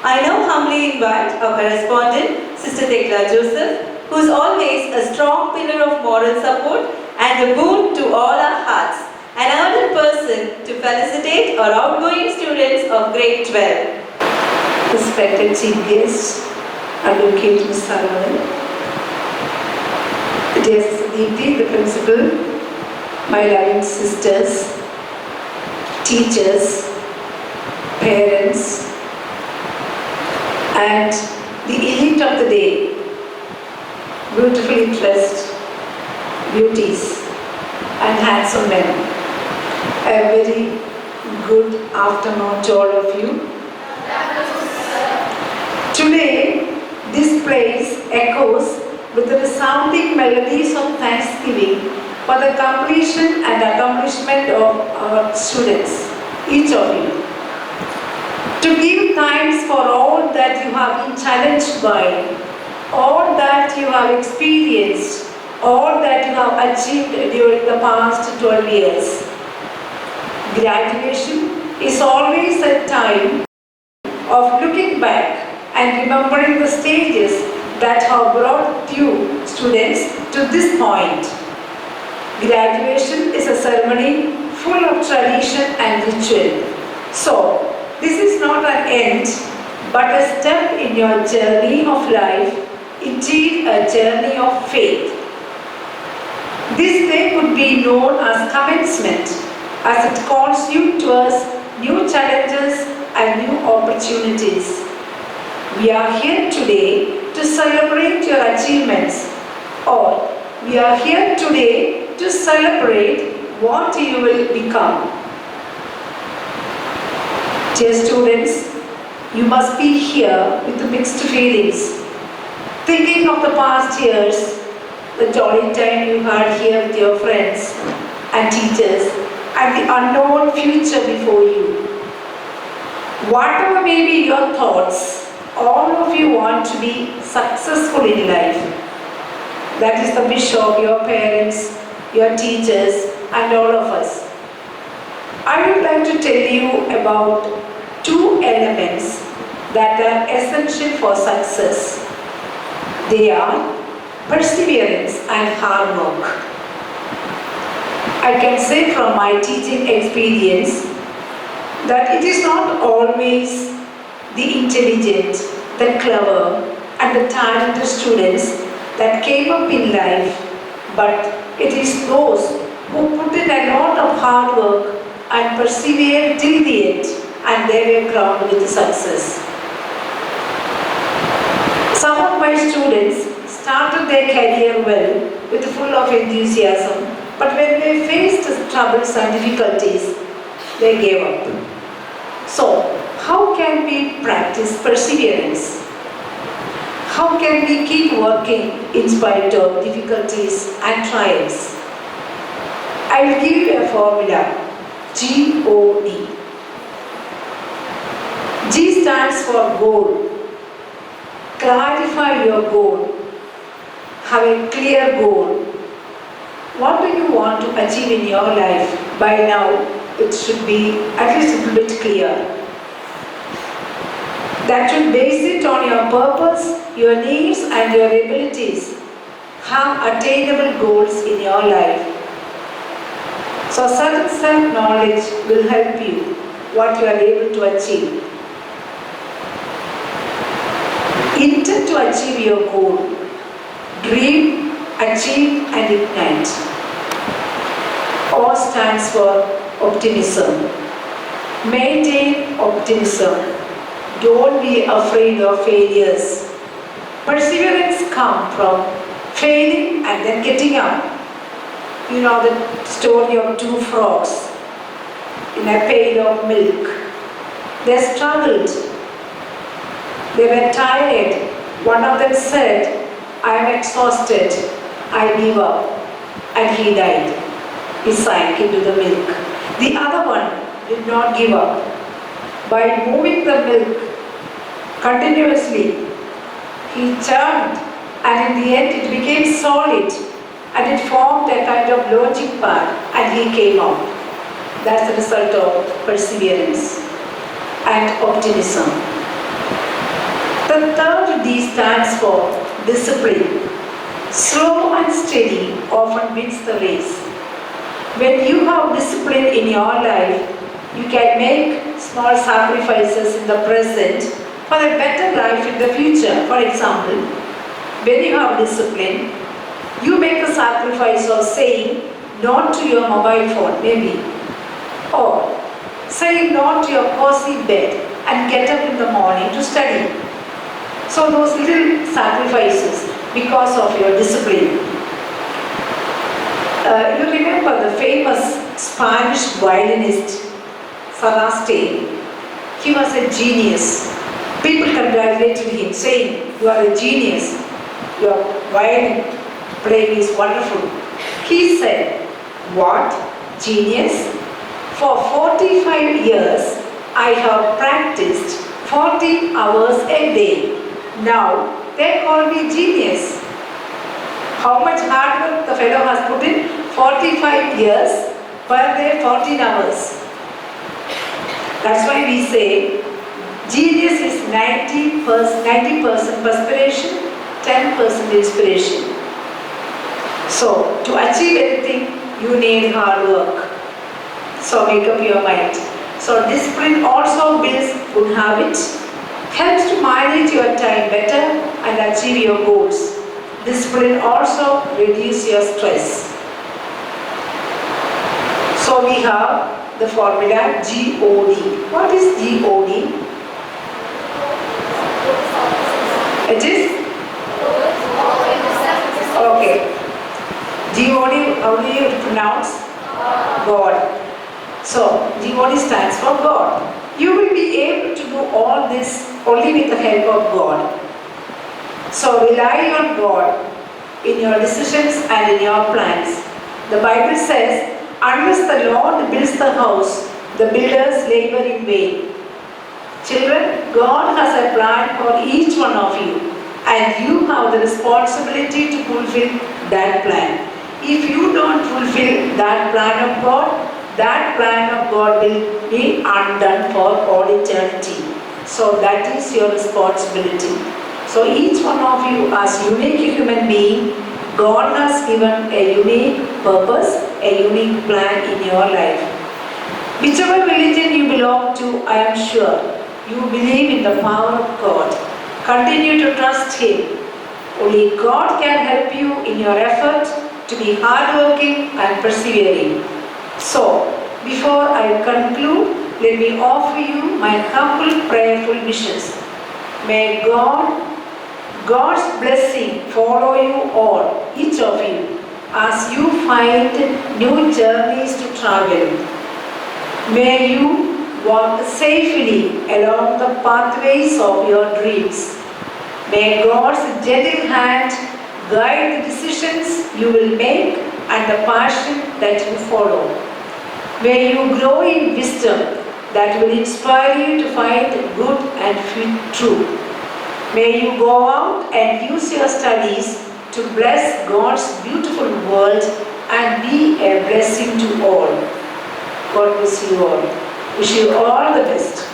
I now humbly invite our correspondent, Sister Tekla Joseph, who is always a strong pillar of moral support and a boon to all our hearts, an ardent person to felicitate our outgoing students of grade 12. Respected Chief Guest, Advocate Ms. Saravanan, dear Deepthi, the Principal, my loving sisters, teachers, parents, and the elite of the day, beautifully dressed beauties and handsome men. A very good afternoon to all of you. Today, this place echoes with the resounding melodies of thanksgiving for the completion and accomplishment of our students, each of you. To give thanks for all that you have been challenged by, all that you have experienced, all that you have achieved during the past 12 years. Graduation is always a time of looking back and remembering the stages that have brought you students to this point. Graduation is a ceremony full of tradition and ritual. So, this is not an end, but a step in your journey of life, indeed a journey of faith. This day would be known as commencement, as it calls you towards new challenges and new opportunities. We are here today to celebrate your achievements, or we are here today to celebrate what you will become. Dear students, you must be here with mixed feelings, thinking of the past years, the jolly time you had here with your friends and teachers, and the unknown future before you. Whatever may be your thoughts, all of you want to be successful in life. That is the wish of your parents, your teachers, and all of us. I would like to tell you about two elements that are essential for success. They are perseverance and hard work. I can say from my teaching experience that it is not always the intelligent, the clever, and the talented students that came up in life, but it is those who put in a lot of hard work and persevered till the end, and they were crowned with success. Some of my students started their career well, with full of enthusiasm, but when they faced troubles and difficulties, they gave up. So, how can we practice perseverance? How can we keep working in spite of difficulties and trials? I will give you a formula. G-O-D. G stands for goal. Clarify your goal. Have a clear goal. What do you want to achieve in your life? By now, it should be at least a little bit clear. That should base it on your purpose, your needs, and your abilities. Have attainable goals in your life. So certain self-knowledge will help you what you are able to achieve. Intend to achieve your goal. Dream, achieve, and ignite. O stands for optimism. Maintain optimism. Don't be afraid of failures. Perseverance comes from failing and then getting up. You know the story of two frogs in a pail of milk. They struggled. They were tired. One of them said, I am exhausted. I give up. And he died. He sank into the milk. The other one did not give up. By moving the milk continuously, he churned, and in the end it became solid. And it formed a kind of logic pad, and he came out. That's the result of perseverance and optimism. The third D stands for discipline. Slow and steady often wins the race. When you have discipline in your life, you can make small sacrifices in the present for a better life in the future. For example, when you have discipline, you make a sacrifice of saying no to your mobile phone, maybe, or saying no to your cozy bed and get up in the morning to study. So those little sacrifices because of your discipline. You remember the famous Spanish violinist Saraste. He was a genius. People congratulated him saying, "You are a genius. Your violin playing is wonderful." He said, "What? Genius? For 45 years, I have practiced 40 hours a day. Now, they call me genius." How much hard work the fellow has put in? 45 years, per day 14 hours. That's why we say, genius is 90% perspiration, 10% inspiration. So, to achieve anything, you need hard work. So, make up your mind. So, discipline also builds good habits, helps to manage your time better and achieve your goals. Discipline also reduces your stress. So, we have the formula GOD. What is GOD? It is? Okay. GOD, how do you pronounce? God. So, GOD stands for God. You will be able to do all this only with the help of God. So, rely on God in your decisions and in your plans. The Bible says, "Unless the Lord builds the house, the builders labor in vain." Children, God has a plan for each one of you, and you have the responsibility to fulfill that plan. If you don't fulfill that plan of God, that plan of God will be undone for all eternity. So that is your responsibility. So each one of you as unique human being, God has given a unique purpose, a unique plan in your life. Whichever religion you belong to, I am sure you believe in the power of God. Continue to trust Him. Only God can help you in your effort to be hardworking and persevering. So, before I conclude, let me offer you my humble prayerful wishes. May God's blessing follow you all, each of you, as you find new journeys to travel. May you walk safely along the pathways of your dreams. May God's gentle hand guide the decisions you will make and the passion that you follow. May you grow in wisdom that will inspire you to find good and true. May you go out and use your studies to bless God's beautiful world and be a blessing to all. God bless you all. Wish you all the best.